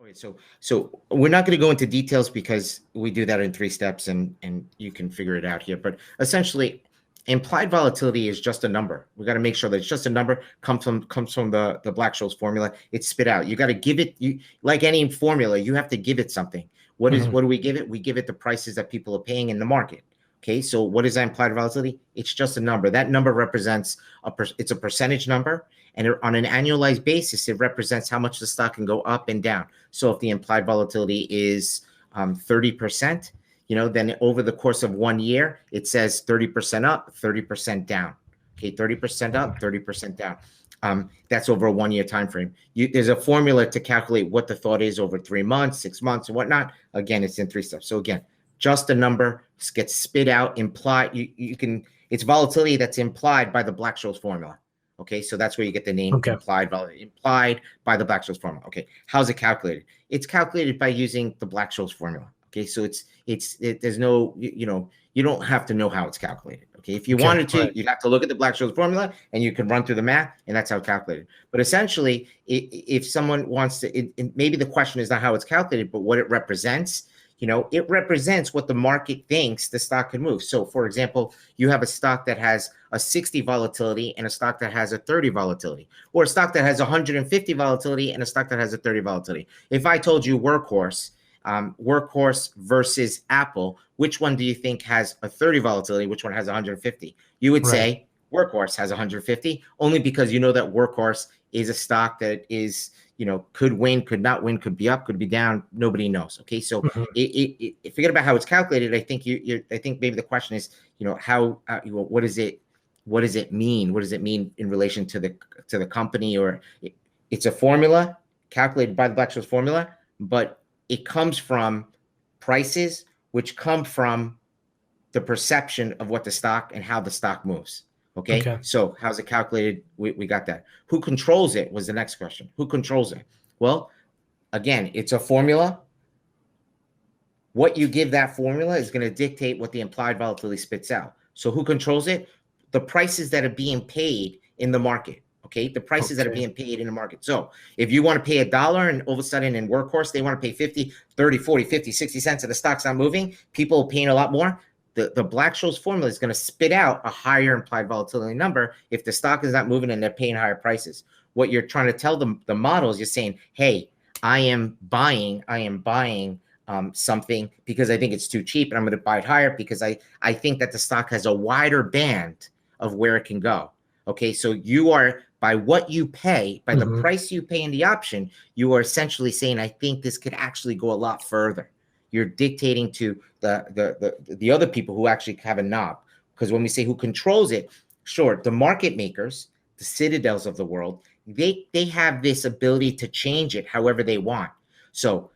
Okay, so we're not going to go into details because we do that in 3 steps, and you can figure it out here. But essentially, implied volatility is just a number. We got to make sure that it's just a number. Comes from the Black-Scholes formula. It's spit out. You got to give it, like any formula, you have to give it something. What do we give it? We give it the prices that people are paying in the market. Okay, so what is that implied volatility? It's just a number. That number represents it's a percentage number, and on an annualized basis, it represents how much the stock can go up and down. So if the implied volatility is 30%, then over the course of 1 year, it says 30% up, 30% down. Okay, 30% up, 30% down. That's over a 1 year time frame. There's a formula to calculate what the thought is over 3 months, 6 months, and whatnot. Again, it's in 3 steps. So again, just a number gets spit out, implied. It's volatility that's implied by the Black-Scholes formula. Okay, so that's where you get the name implied by the Black-Scholes formula. Okay, how's it calculated? It's calculated by using the Black-Scholes formula. Okay, so there's no, you don't have to know how it's calculated. Okay, if you wanted to, you'd have to look at the Black-Scholes formula and you can run through the math, and that's how it's calculated. But essentially, if someone wants to, maybe the question is not how it's calculated, but what it represents. It represents what the market thinks the stock can move. So, for example, you have a stock that has a 60 volatility and a stock that has a 30 volatility, or a stock that has 150 volatility and a stock that has a 30 volatility. If I told you Workhorse versus Apple, which one do you think has a 30 volatility? Which one has 150? You would say Workhorse has 150, only because you know that Workhorse is a stock that is, could win, could not win, could be up, could be down. Nobody knows. Okay, so forget about how it's calculated. I think I think maybe the question is, how what does it mean? What does it mean in relation to the company? Or it's a formula calculated by the Black-Scholes formula, but it comes from prices, which come from the perception of what the stock and how the stock moves. Okay. So how's it calculated? We got that. Who controls it was the next question. Who controls it? Well, again, it's a formula. What you give that formula is going to dictate what the implied volatility spits out. So who controls it? The prices that are being paid in the market. Okay, the prices that are being paid in the market. So if you want to pay $1 and all of a sudden in Workhorse, they want to pay 50, 30, 40, 50, 60 cents and the stock's not moving, people are paying a lot more. The Black-Scholes formula is going to spit out a higher implied volatility number if the stock is not moving and they're paying higher prices. What you're trying to tell the models, you're saying, hey, I am buying something because I think it's too cheap, and I'm going to buy it higher because I think that the stock has a wider band of where it can go. Okay, so you are, by what you pay, by the price you pay in the option, you are essentially saying, I think this could actually go a lot further. You're dictating to the other people who actually have a knob. Because when we say who controls it, sure, the market makers, the Citadels of the world, they have this ability to change it however they want. So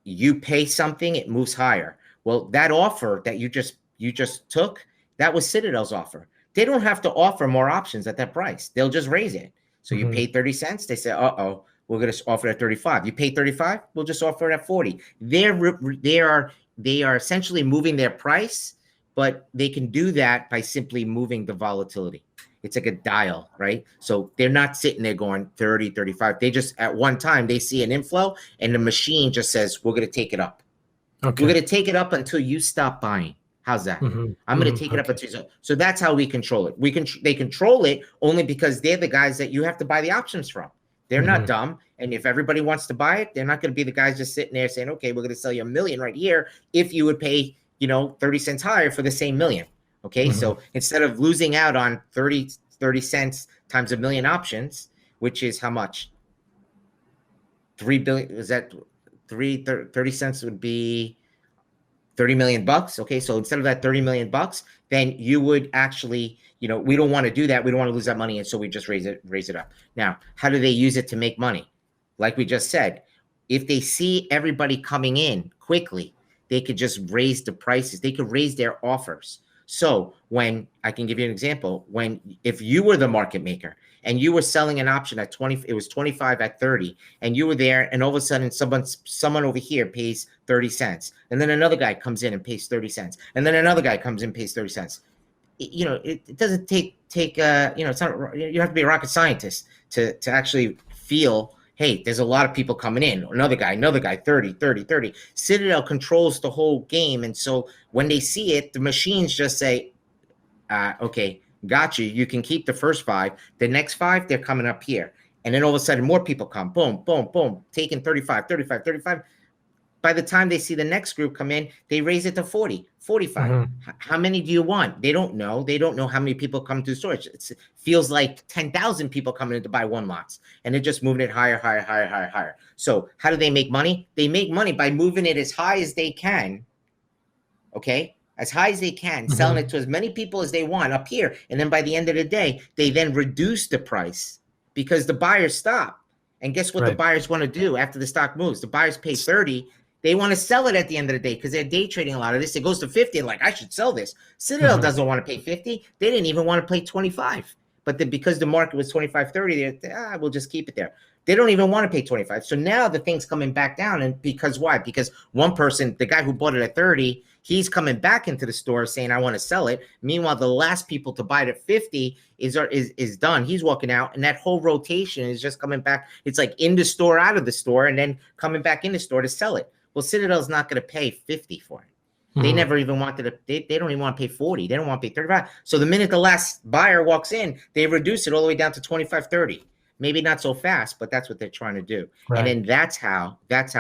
you pay something, it moves higher. Well, that offer that you just took, that was Citadel's offer. They don't have to offer more options at that price. They'll just raise it. So you pay 30 cents, they say, uh-oh, we're going to offer it at 35. You pay 35, we'll just offer it at 40. They are essentially moving their price, but they can do that by simply moving the volatility. It's like a dial, right? So they're not sitting there going 30, 35. They just, at one time, they see an inflow and the machine just says, we're going to take it up. Okay. We're going to take it up until you stop buying. How's that? I'm going to take it up until so that's how we control it. They control it only because they're the guys that you have to buy the options from. They're not dumb. And if everybody wants to buy it, they're not going to be the guys just sitting there saying, okay, we're going to sell you $1 million right here if you would pay, 30 cents higher for the same $1 million. Okay. So instead of losing out on 30 cents times $1 million options, which is how much? 3 billion. Is that 30 cents would be $30 million. Okay. So instead of that $30 million, then you would actually, we don't want to do that. We don't want to lose that money. And so we just raise it up. Now, how do they use it to make money? Like we just said, if they see everybody coming in quickly, they could just raise the prices. They could raise their offers. So when I can give you an example, if you were the market maker and you were selling an option at 20, it was 25 at 30, and you were there, and all of a sudden someone over here pays 30 cents, and then another guy comes in and pays 30 cents, and then another guy comes in and pays 30 cents. It doesn't take it's not, you have to be a rocket scientist to actually feel hey, there's a lot of people coming in. Another guy, 30, 30, 30. Citadel controls the whole game. And so when they see it, the machines just say, okay, got you. You can keep the first 5. The next 5, they're coming up here. And then all of a sudden, more people come. Boom, boom, boom. Taking 35, 35, 35. By the time they see the next group come in, they raise it to 40, 45. Mm-hmm. How many do you want? They don't know. They don't know how many people come to storage. It feels like 10,000 people coming in to buy one lots, and they're just moving it higher, higher, higher, higher, higher. So how do they make money? They make money by moving it as high as they can, okay? As high as they can, mm-hmm. selling it to as many people as they want up here. And then by the end of the day, they then reduce the price because the buyers stop. And guess what the buyers want to do after the stock moves? The buyers pay 30. They want to sell it at the end of the day because they're day trading a lot of this. It goes to 50. Like, I should sell this. Citadel doesn't want to pay 50. They didn't even want to pay 25. But because the market was 25, 30, we'll just keep it there. They don't even want to pay 25. So now the thing's coming back down. And because why? Because one person, the guy who bought it at 30, he's coming back into the store saying, I want to sell it. Meanwhile, the last people to buy it at 50 is done. He's walking out, and that whole rotation is just coming back. It's like in the store, out of the store, and then coming back in the store to sell it. Well, Citadel's not going to pay 50 for it. They never even wanted to, they don't even want to pay 40. They don't want to pay 35. So the minute the last buyer walks in, they reduce it all the way down to 25, 30. Maybe not so fast, but that's what they're trying to do. Right. And then that's how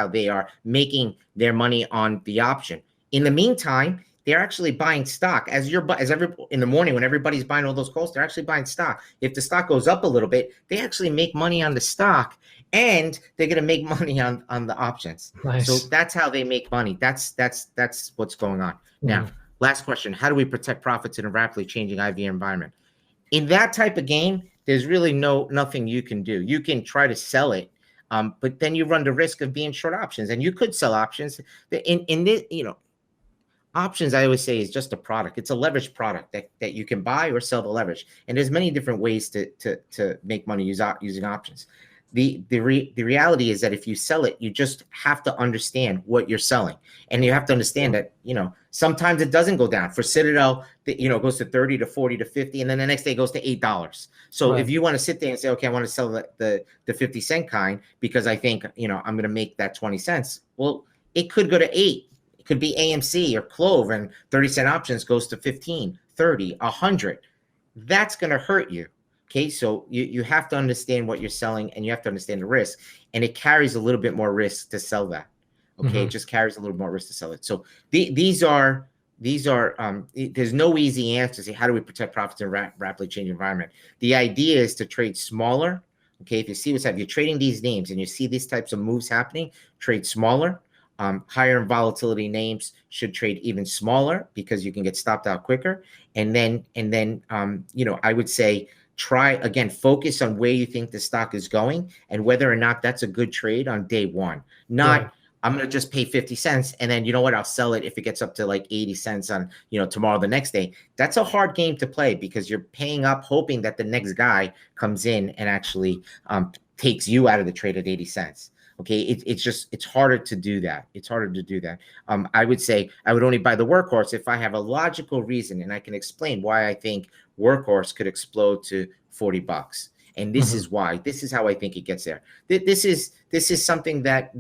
they are making their money on the option. In the meantime, they're actually buying stock in the morning when everybody's buying all those calls, they're actually buying stock. If the stock goes up a little bit, they actually make money on the stock. And they're going to make money on the options. Nice. So that's how they make money. That's what's going on. Now, last question. How do we protect profits in a rapidly changing IV environment? In that type of game, there's really nothing you can do. You can try to sell it, but then you run the risk of being short options. And you could sell options. In this, options, I always say, is just a product. It's a leveraged product that you can buy or sell the leverage. And there's many different ways to make money using options. The reality is that if you sell it, you just have to understand what you're selling. And you have to understand that, sometimes it doesn't go down. For Citadel, it goes to 30 to 40 to 50, and then the next day it goes to $8. So if you want to sit there and say, okay, I want to sell the 50-cent kind because I think, I'm going to make that 20 cents. Well, it could go to 8. It could be AMC or Clove, and 30-cent options goes to 15, 30, 100. That's going to hurt you. Okay, so you have to understand what you're selling, and you have to understand the risk, and it carries a little bit more risk to sell that. Okay, it just carries a little more risk to sell it. So these are there's no easy answer to say how do we protect profits in a rapidly changing environment. The idea is to trade smaller. Okay, if you see what's happening, you're trading these names and you see these types of moves happening, trade smaller. Higher in volatility names should trade even smaller because you can get stopped out quicker. And then I would say, focus on where you think the stock is going and whether or not that's a good trade on day one. I'm going to just pay 50 cents and then, I'll sell it if it gets up to like 80 cents on, tomorrow, the next day. That's a hard game to play because you're paying up, hoping that the next guy comes in and actually takes you out of the trade at 80 cents. Okay, it's harder to do that. It's harder to do that. I would say I would only buy the workhorse if I have a logical reason and I can explain why I think workhorse could explode to $40. And this is why. This is how I think it gets there. This is something that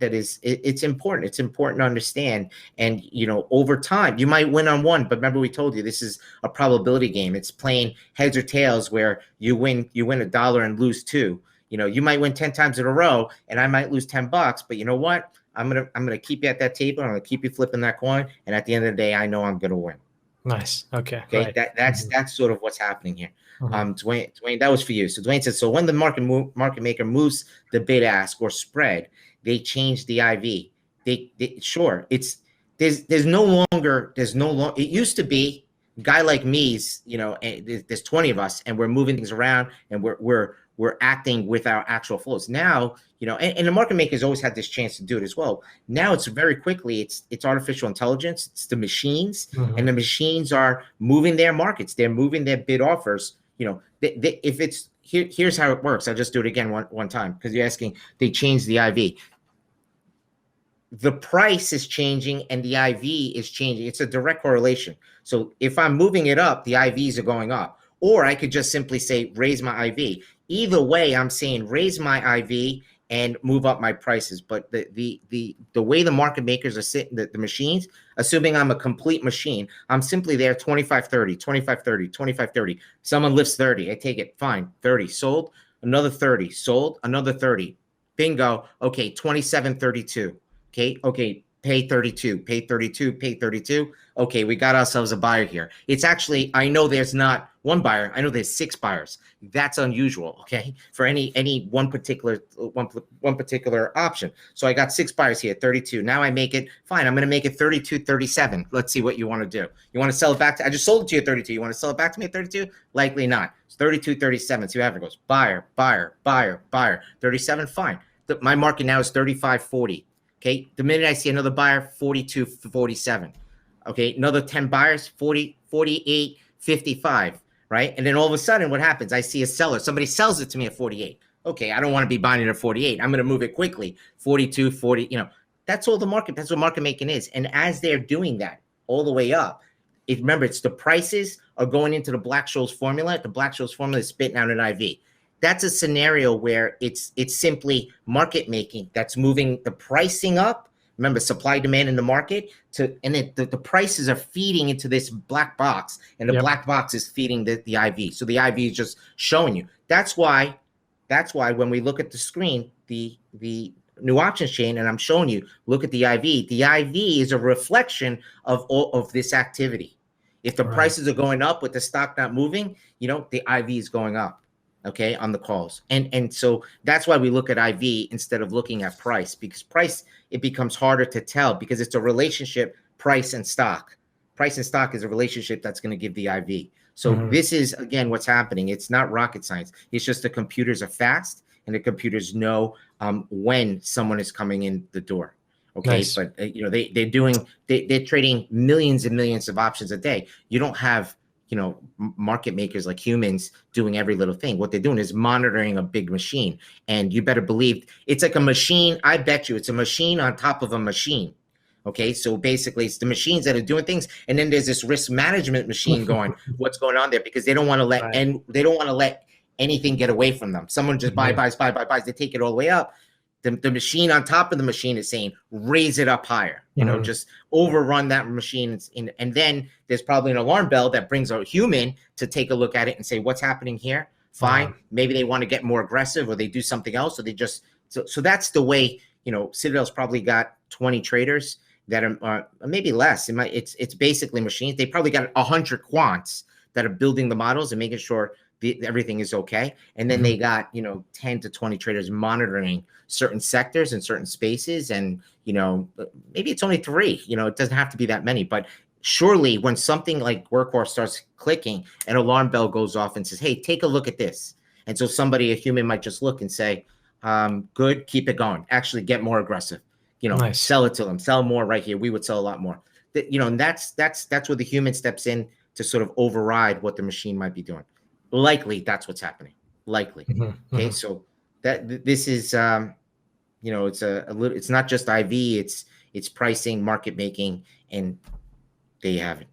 is it's important. It's important to understand. And over time, you might win on one, but remember we told you this is a probability game. It's playing heads or tails where you win $1 and lose $2. You might win 10 times in a row, and I might lose $10. But you know what? I'm gonna keep you at that table. I'm gonna keep you flipping that coin, and at the end of the day, I know I'm gonna win. Nice. Okay. Right. That's sort of what's happening here. Dwayne, that was for you. So Dwayne says, so when the market maker moves the bid ask or spread, they change the IV. There's no longer. It used to be a guy like me's. There's 20 of us, and we're moving things around, and we're acting with our actual flows. Now, and the market makers always had this chance to do it as well. Now it's very quickly, it's artificial intelligence, it's the machines, and the machines are moving their markets. They're moving their bid offers. If it's here's how it works. I'll just do it again one time because you're asking, they changed the IV. The price is changing and the IV is changing. It's a direct correlation. So if I'm moving it up, the IVs are going up. Or I could just simply say, raise my IV. either way, I'm saying raise my IV and move up my prices. But the way the market makers are sitting, the machines, assuming I'm a complete machine, I'm simply there 25.30, 25.30, 25.30. Someone lifts 30, I take it, fine, 30, sold, another 30, sold, another 30. Bingo. Okay, 27.32. Okay, pay 32, pay 32, pay 32. Okay, we got ourselves a buyer here. It's actually, I know there's not one buyer. I know there's 6 buyers. That's unusual, okay, for any one particular option. So I got 6 buyers here, 32. Now I make it, fine, I'm going to make it 32.37. Let's see what you want to do. You want to sell it back to, I just sold it to you at 32. You want to sell it back to me at 32? Likely not. It's 32.37. See how it goes. Buyer, buyer, buyer, buyer. 37, fine. My market now is 35.40. Okay, the minute I see another buyer, 42.47. Okay, another 10 buyers, 48.55, right? And then all of a sudden, what happens? I see a seller. Somebody sells it to me at 48. Okay, I don't want to be buying it at 48. I'm going to move it quickly. 42, 40, that's all the market. That's what market making is. And as they're doing that all the way up, remember, it's the prices are going into the Black-Scholes formula. The Black-Scholes formula is spitting out an IV. That's a scenario where it's simply market making that's moving the pricing up. Remember, supply demand in the market and the prices are feeding into this black box, and the black box is feeding the IV. So the IV is just showing you. That's why when we look at the screen, the new options chain, and I'm showing you, look at the IV. The IV is a reflection of all of this activity. If the prices are going up with the stock not moving, the IV is going up. Okay, on the calls. And so that's why we look at IV instead of looking at price, because price, it becomes harder to tell because it's a relationship, price and stock. Price and stock is a relationship that's going to give the IV. So this is, again, what's happening. It's not rocket science. It's just the computers are fast and the computers know when someone is coming in the door. Okay, nice. But they're trading millions and millions of options a day. You don't have market makers like humans doing every little thing. What they're doing is monitoring a big machine. And you better believe it's like a machine. I bet you it's a machine on top of a machine. Okay, so basically it's the machines that are doing things. And then there's this risk management machine going, what's going on there? Because they don't want to let they don't want to let anything get away from them. Someone just buys. They take it all the way up. The machine on top of the machine is saying, raise it up higher, just overrun that machine. And then there's probably an alarm bell that brings a human to take a look at it and say, what's happening here? Fine. Maybe they want to get more aggressive or they do something else. Or they just, so that's the way, Citadel's probably got 20 traders that are maybe less. It's basically machines. They probably got 100 quants that are building the models and making sure everything is okay. And then they got, 10 to 20 traders monitoring certain sectors and certain spaces. And, maybe it's only 3, it doesn't have to be that many, but surely when something like Workhorse starts clicking, an alarm bell goes off and says, hey, take a look at this. And so a human might just look and say, good, keep it going. Actually get more aggressive, nice. Sell it to them, sell more right here. We would sell a lot more. And that's where the human steps in to sort of override what the machine might be doing. Likely that's what's happening. Likely. Okay. So this is, it's not just IV, it's pricing, market making, and there you have it.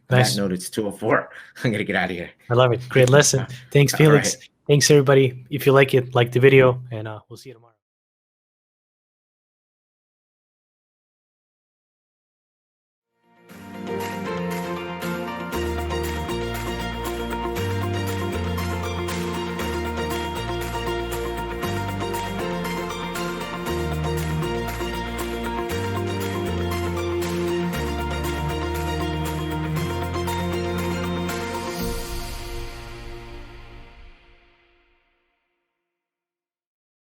Nice. On that note, it's 2:04. I'm going to get out of here. I love it. Great lesson. Thanks, Felix. Right. Thanks, everybody. If you like it, like the video, and we'll see you tomorrow.